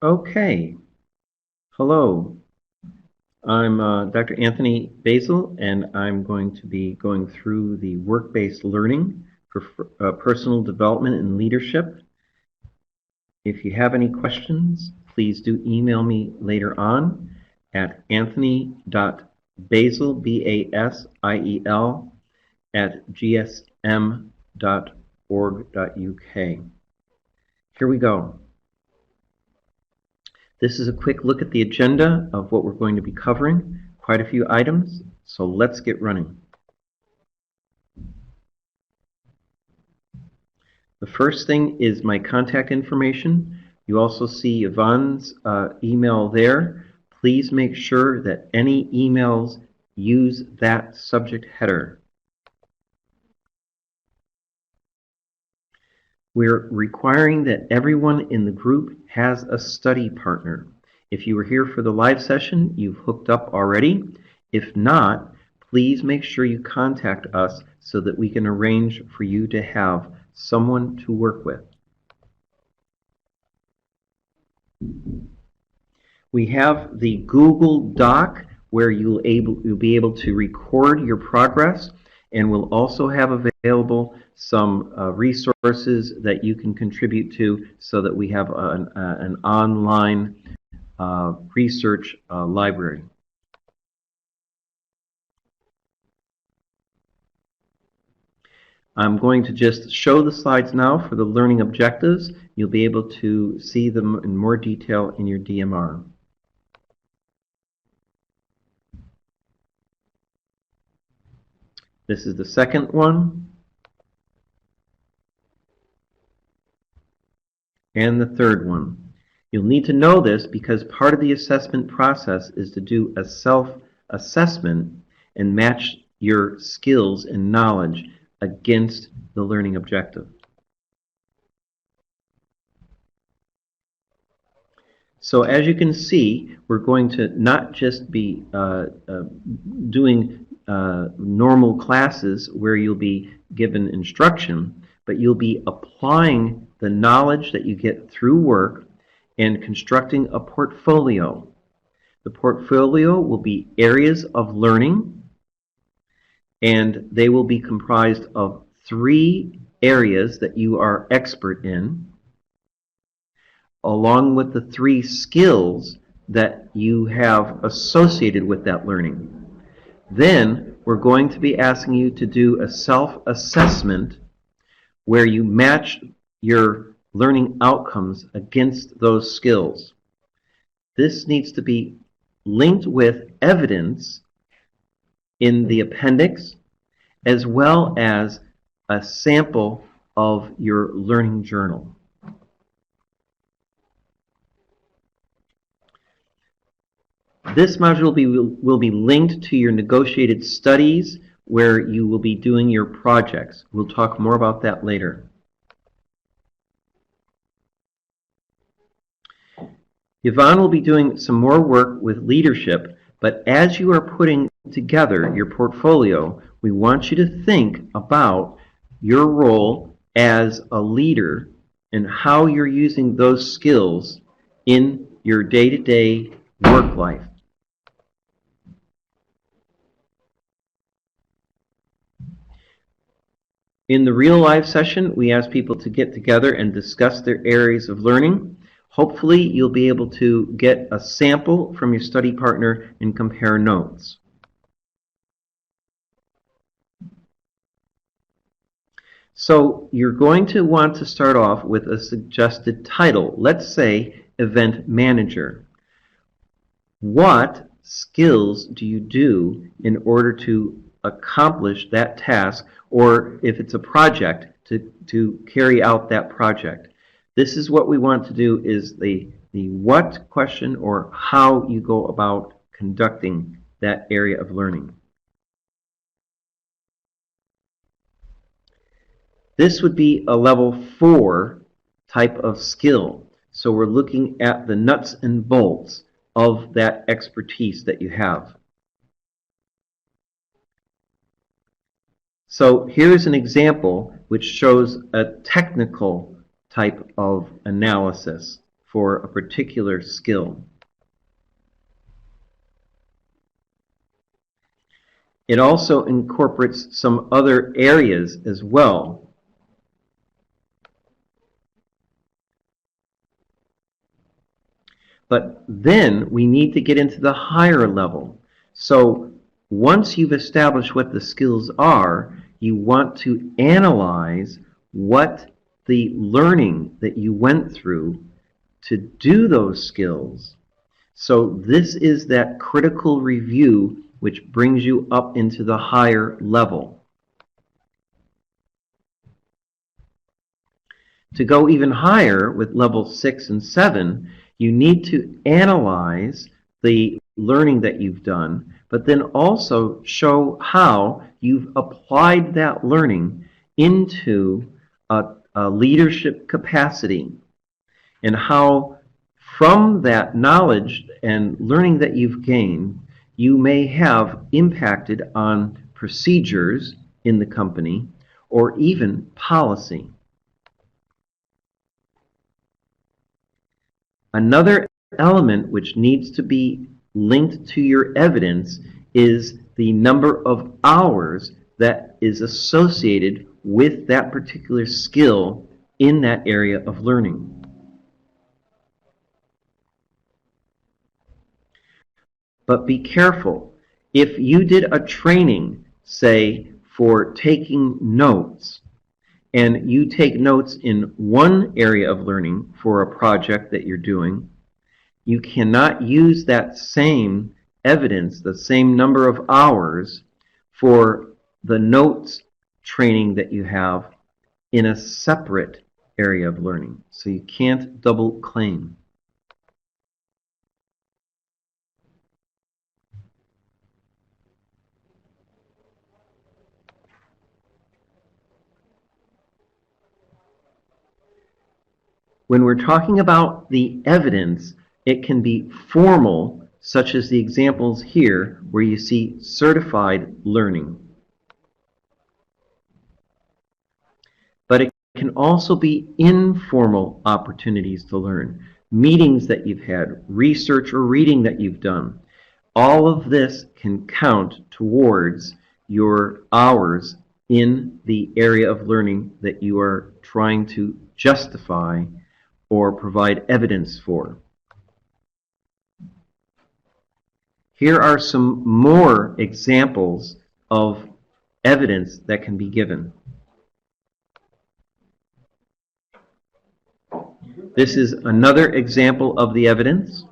Okay, hello. I'm Dr. Anthony Basil, and I'm going to be going through the work-based learning for personal development and leadership. If you have any questions, please do email me later on at anthony.basil, B-A-S-I-E-L, at gsm.org.uk. Here we go. This is a quick look at the agenda of what we're going to be covering. Quite a few items, so let's get running. The first thing is my contact information. You also see Yvonne's email there. Please make sure that any emails use that subject header. We're requiring that everyone in the group has a study partner. If you were here for the live session, you've hooked up already. If not, please make sure you contact us so that we can arrange for you to have someone to work with. We have the Google Doc where you'll be able to record your progress, and we'll also have available some resources that you can contribute to so that we have an online research library. I'm going to just show the slides now for the learning objectives. You'll be able to see them in more detail in your DMR. This is the second one. And the third one. You'll need to know this because part of the assessment process is to do a self-assessment and match your skills and knowledge against the learning objective. So as you can see, we're going to not just be doing normal classes where you'll be given instruction, but you'll be applying the knowledge that you get through work and constructing a portfolio. The portfolio will be areas of learning, and they will be comprised of 3 areas that you are expert in, along with the 3 skills that you have associated with that learning. Then we're going to be asking you to do a self-assessment where you match your learning outcomes against those skills. This needs to be linked with evidence in the appendix as well as a sample of your learning journal. This module will be linked to your negotiated studies where you will be doing your projects. We'll talk more about that later. Yvonne will be doing some more work with leadership, but as you are putting together your portfolio, we want you to think about your role as a leader and how you're using those skills in your day-to-day work life. In the real life session, we ask people to get together and discuss their areas of learning. Hopefully, you'll be able to get a sample from your study partner and compare notes. So you're going to want to start off with a suggested title. Let's say Event Manager. What skills do you do in order to accomplish that task, or if it's a project, to carry out that project? This is what we want to do, is the what question or how you go about conducting that area of learning. This would be a level 4 type of skill. So we're looking at the nuts and bolts of that expertise that you have. So here's an example which shows a technical type of analysis for a particular skill. It also incorporates some other areas as well. But then we need to get into the higher level. So once you've established what the skills are, you want to analyze what the learning that you went through to do those skills. So this is that critical review which brings you up into the higher level. To go even higher with level 6 and 7, you need to analyze the learning that you've done, but then also show how you've applied that learning into a leadership capacity, and how from that knowledge and learning that you've gained, you may have impacted on procedures in the company or even policy. Another element which needs to be linked to your evidence is the number of hours that is associated with that particular skill in that area of learning. But be careful. If you did a training, say, for taking notes, and you take notes in one area of learning for a project that you're doing, you cannot use that same evidence, the same number of hours, for the notes training that you have in a separate area of learning. So you can't double claim. When we're talking about the evidence, it can be formal, such as the examples here, where you see certified learning. But it can also be informal opportunities to learn, meetings that you've had, research or reading that you've done. All of this can count towards your hours in the area of learning that you are trying to justify or provide evidence for. Here are some more examples of evidence that can be given. This is another example of the evidence.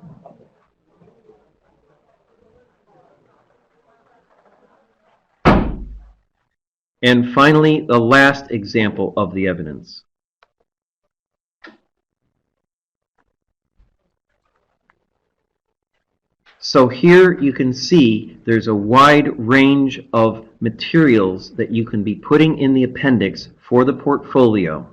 And finally, the last example of the evidence. So here you can see there's a wide range of materials that you can be putting in the appendix for the portfolio.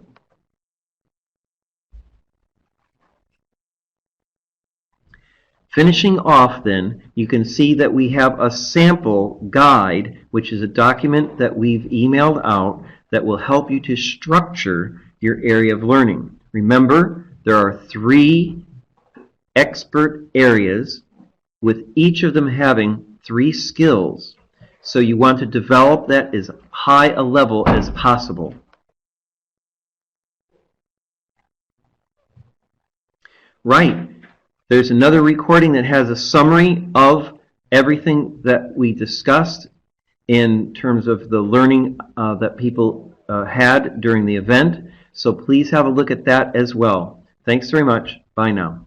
Finishing off then, you can see that we have a sample guide, which is a document that we've emailed out that will help you to structure your area of learning. Remember, there are 3 expert areas, with each of them having 3 skills. So you want to develop that as high a level as possible. Right. There's another recording that has a summary of everything that we discussed in terms of the learning that people had during the event. So please have a look at that as well. Thanks very much. Bye now.